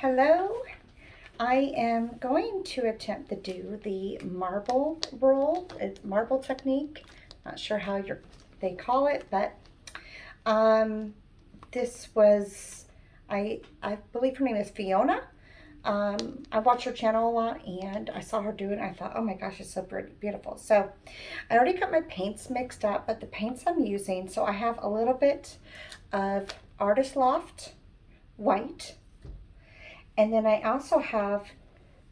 Hello, I am going to attempt to do the marble roll. It's marble technique. Not sure how they call it, but um, this was, I believe her name is Fiona. I watch her channel a lot and I saw her do it and I thought, oh my gosh, it's so beautiful. So I already got my paints mixed up, but the paints I'm using, so I have a little bit of Artist Loft white. And then I also have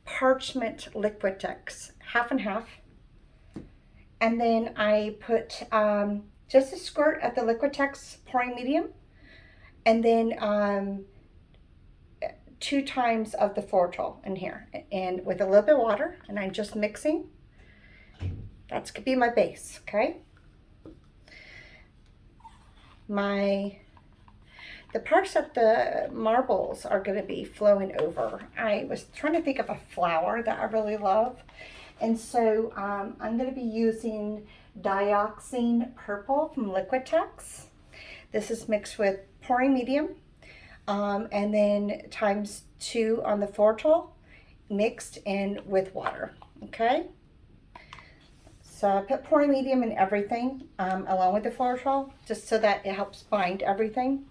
parchment Liquitex, half and half. And then I put just a squirt of the Liquitex pouring medium. And then 2 times of the Flortal in here. And with a little bit of water. And I'm just mixing. That's going to be my base, okay? The parts that the marbles are going to be flowing over. I was trying to think of a flower that I really love. And so I'm going to be using Dioxine Purple from Liquitex. This is mixed with pouring medium. And then times 2 on the Flortal, mixed in with water. Okay? So I put pouring medium in everything along with the Flortal, just so that it helps bind everything.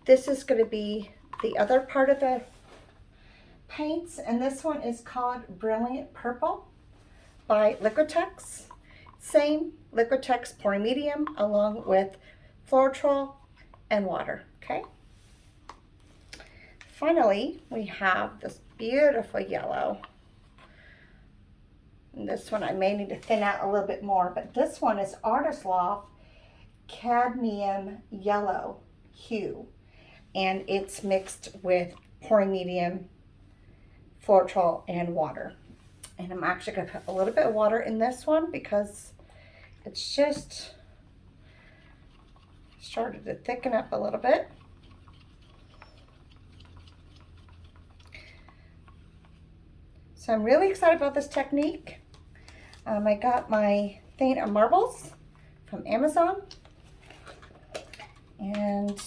This is going to be the other part of the paints, and this one is called Brilliant Purple by Liquitex. Same Liquitex pouring medium along with Flortal and water, okay? Finally, we have this beautiful yellow. And this one I may need to thin out a little bit more, but this one is Artist Loft Cadmium Yellow Hue. And it's mixed with pouring medium, Flortal, and water. And I'm actually going to put a little bit of water in this one because it's just started to thicken up a little bit. So I'm really excited about this technique. I got my thing of marbles from Amazon. And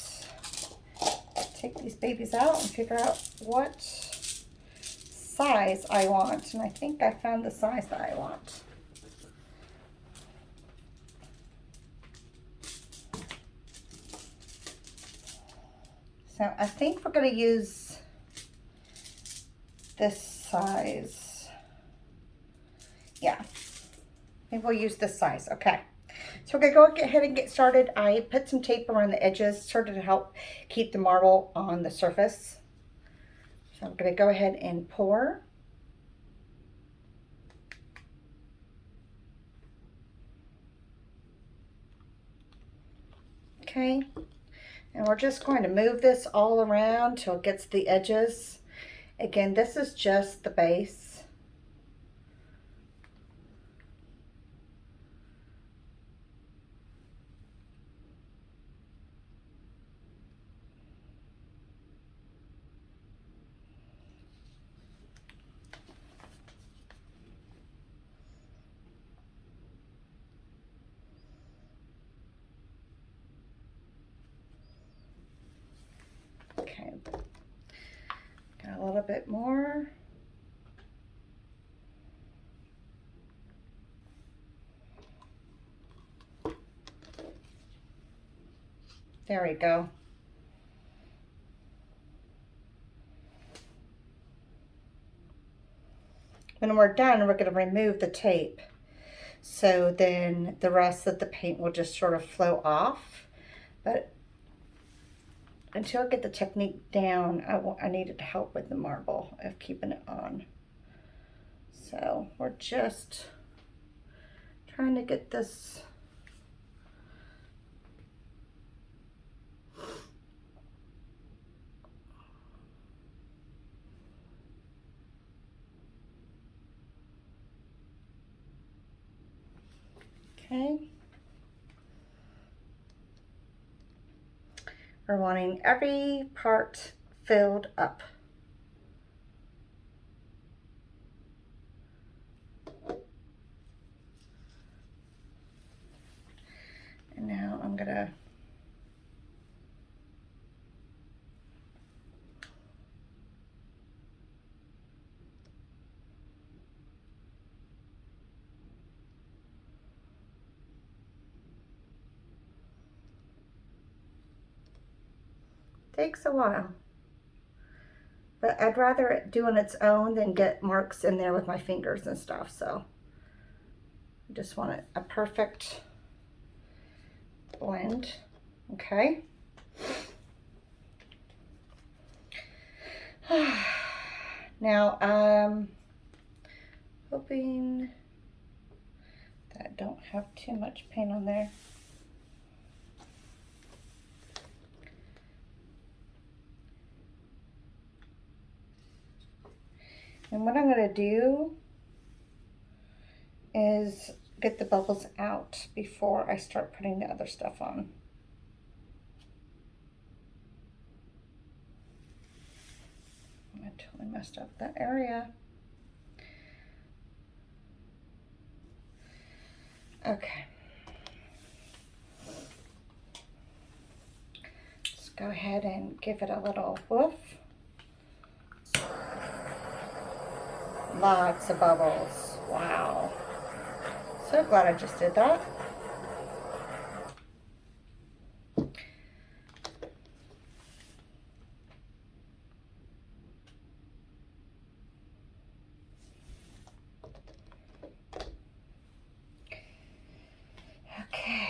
take these babies out and figure out what size I want. And I think I found the size that I want. So I think we're going to use this size. Yeah, I think we'll use this size. Okay. So we're going to go ahead and get started. I put some tape around the edges sort of to help keep the marble on the surface. So I'm going to go ahead and pour. Okay. And we're just going to move this all around till it gets to the edges. Again, this is just the base. Okay, got a little bit more. There we go. When we're done, we're going to remove the tape. So then the rest of the paint will just sort of flow off. But until I get the technique down, I needed help with the marble of keeping it on. So we're just trying to get this okay. We're wanting every part filled up. And now I'm gonna Takes a while. But I'd rather it do on its own than get marks in there with my fingers and stuff. So I just want it a perfect blend. Okay. Now I'm hoping that I don't have too much paint on there. And what I'm going to do is get the bubbles out before I start putting the other stuff on. I totally messed up that area. Okay. Let's go ahead and give it a little woof. Lots of bubbles. Wow. So glad I just did that. Okay.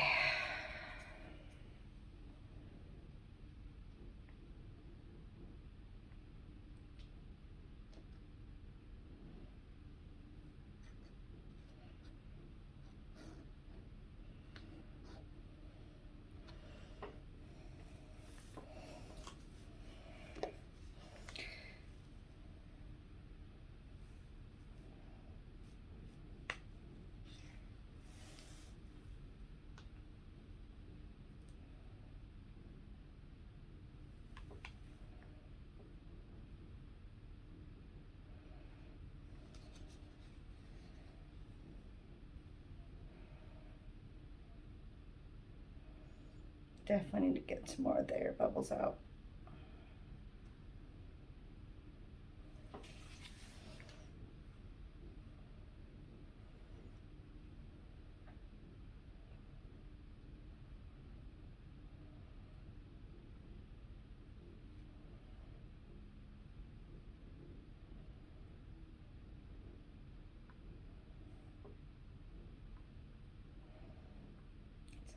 Definitely need to get some more of their bubbles out.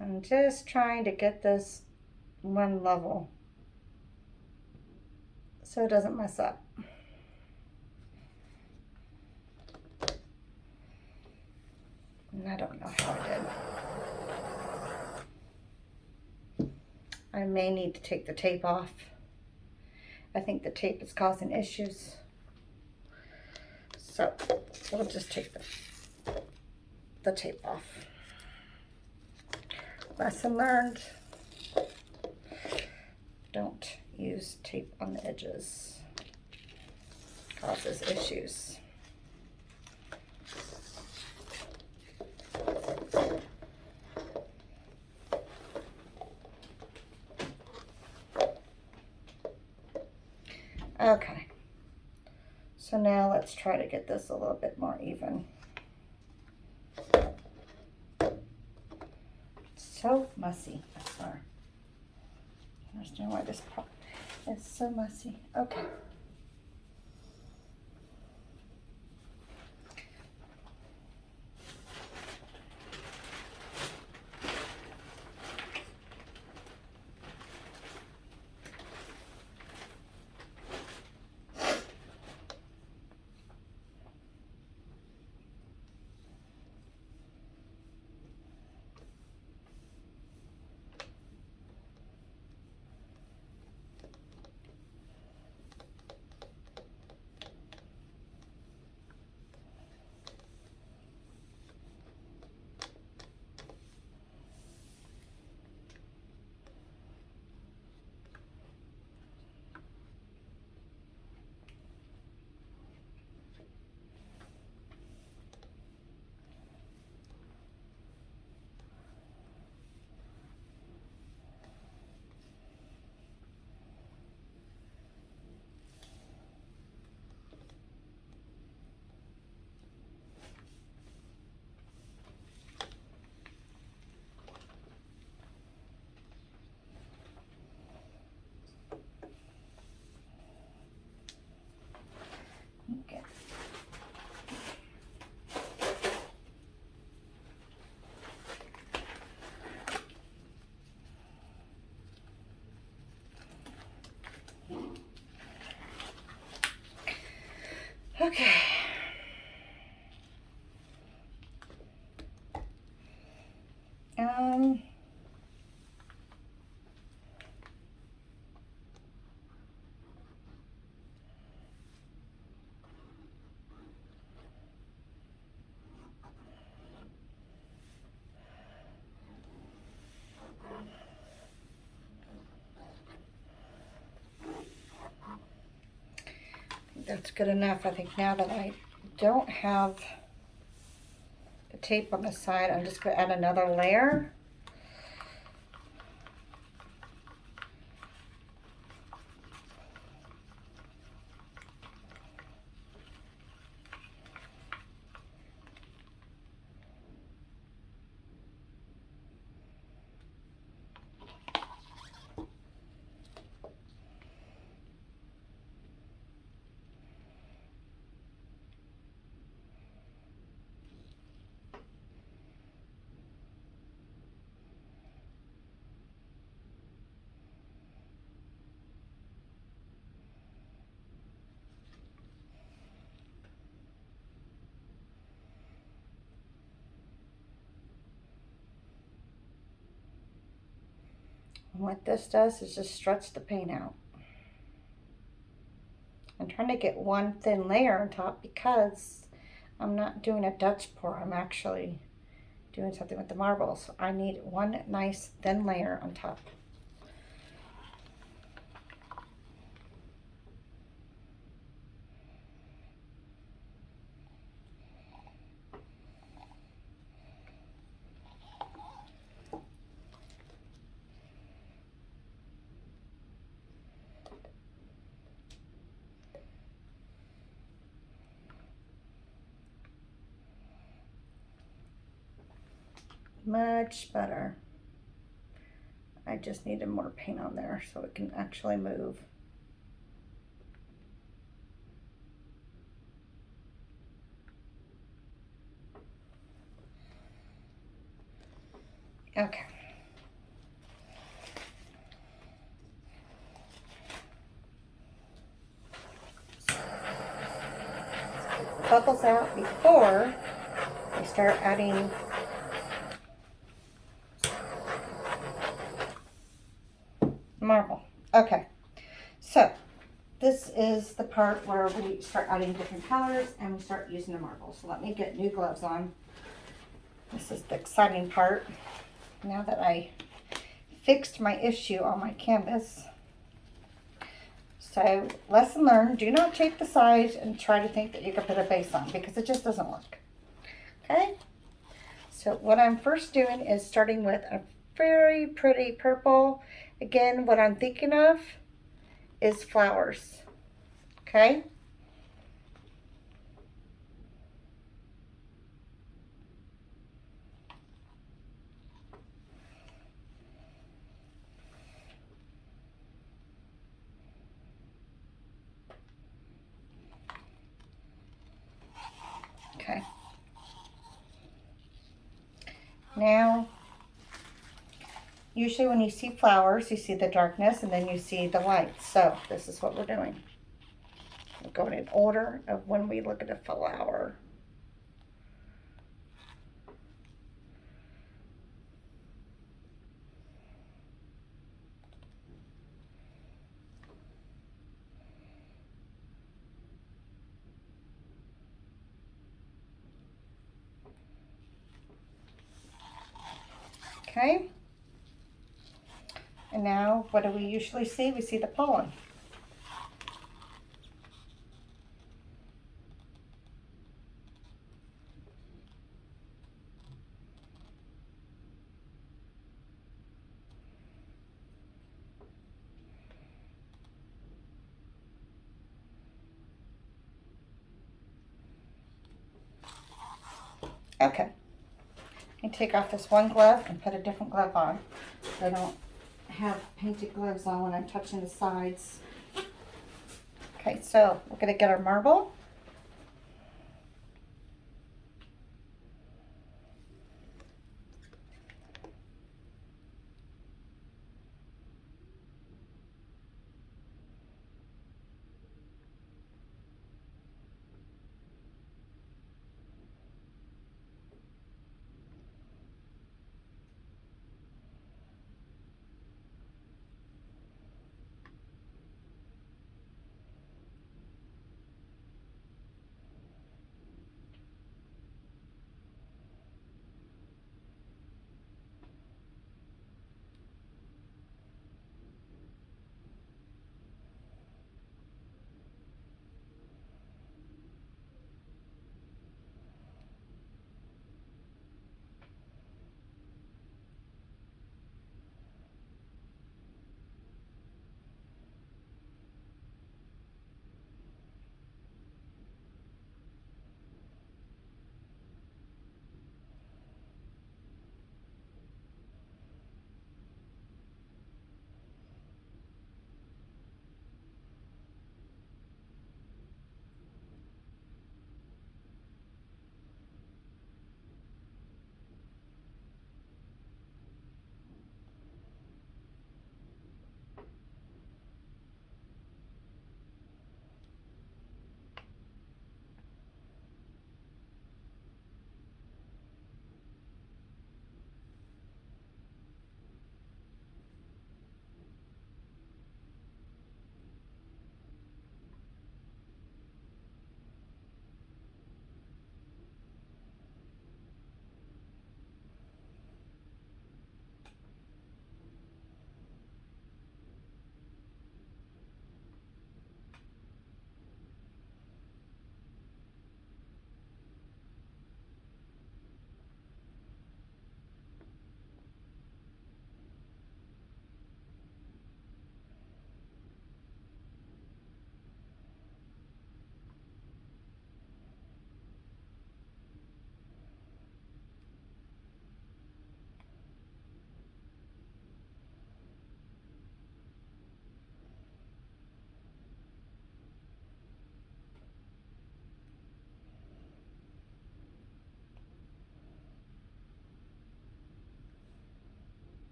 So I'm just trying to get this one level so it doesn't mess up. And I don't know how I did. I may need to take the tape off. I think the tape is causing issues. So we'll just take the tape off. Lesson learned. Don't use tape on the edges. Causes issues. Okay, so now let's try to get this a little bit more even. So messy, I swear. I understand why this part is so messy. Okay. that's good enough. I think now that I don't have the tape on the side, I'm just going to add another layer. And what this does is just stretch the paint out. I'm trying to get one thin layer on top because I'm not doing a Dutch pour. I'm actually doing something with the marbles. So I need one nice thin layer on top. Much better. I just needed more paint on there so it can actually move. Okay. Bubbles out before I start adding marble. Okay, so this is the part where we start adding different colors and we start using the marble. So let me get new gloves on. This is the exciting part. Now that I fixed my issue on my canvas. So lesson learned, do not tape the sides and try to think that you can put a base on because it just doesn't work. Okay, so what I'm first doing is starting with a very pretty purple. Again, what I'm thinking of is flowers. Okay. Okay. Now, usually when you see flowers, you see the darkness and then you see the lights. So this is what we're doing. We're going in order of when we look at a flower. Okay. And now, what do we usually see? We see the pollen. Okay. And take off this one glove and put a different glove on. So I don't have painted gloves on when I'm touching the sides. Okay, so we're going to get our marble.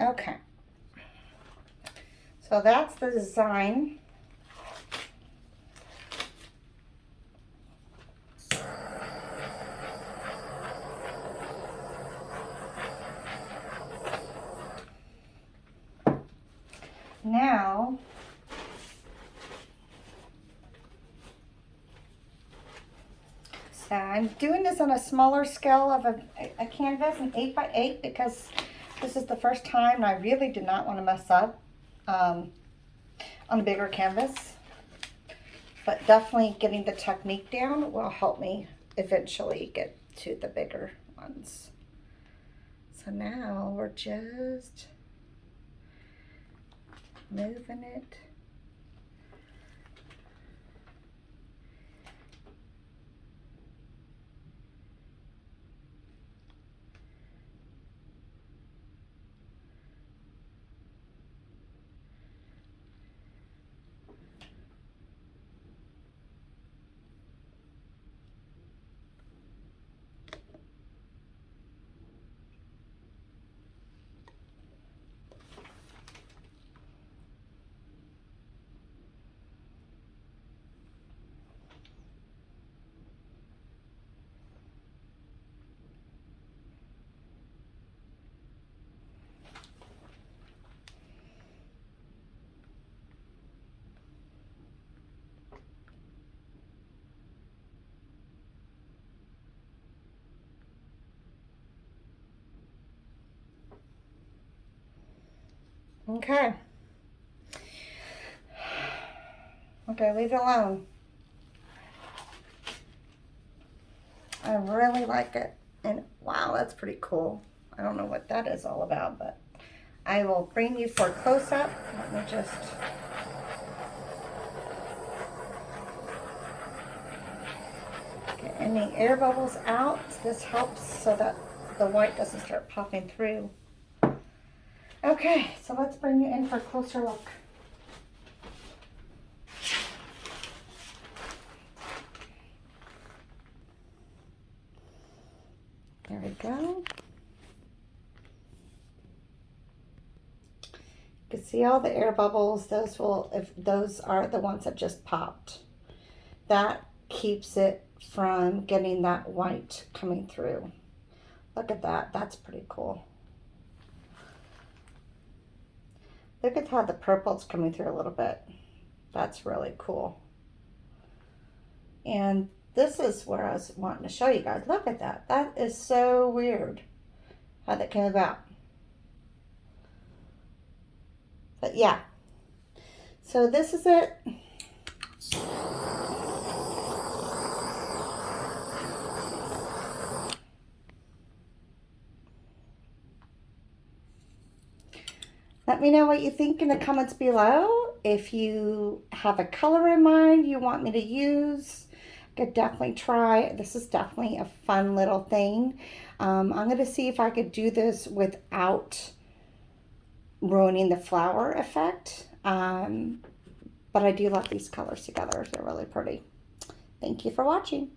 Okay. So that's the design. Now, so I'm doing this on a smaller scale of a canvas, an 8x8, because this is the first time and I really did not want to mess up on a bigger canvas. But definitely getting the technique down will help me eventually get to the bigger ones. So now we're just moving it. Okay. Okay, leave it alone. I really like it. And wow, that's pretty cool. I don't know what that is all about, but I will bring you for a close-up. Let me just... get any air bubbles out. This helps so that the white doesn't start popping through. Okay, so let's bring you in for a closer look. There we go. You can see all the air bubbles. Those will, if those are the ones that just popped, that keeps it from getting that white coming through. Look at that. That's pretty cool. Look at how the purple's coming through a little bit. That's really cool. And this is where I was wanting to show you guys. Look at that. That is so weird how that came about. But yeah. So this is it. Let me know what you think in the comments below. If you have a color in mind you want me to use, I could definitely try. This is definitely a fun little thing. I'm going to see if I could do this without ruining the flower effect. But I do love these colors together. They're really pretty. Thank you for watching.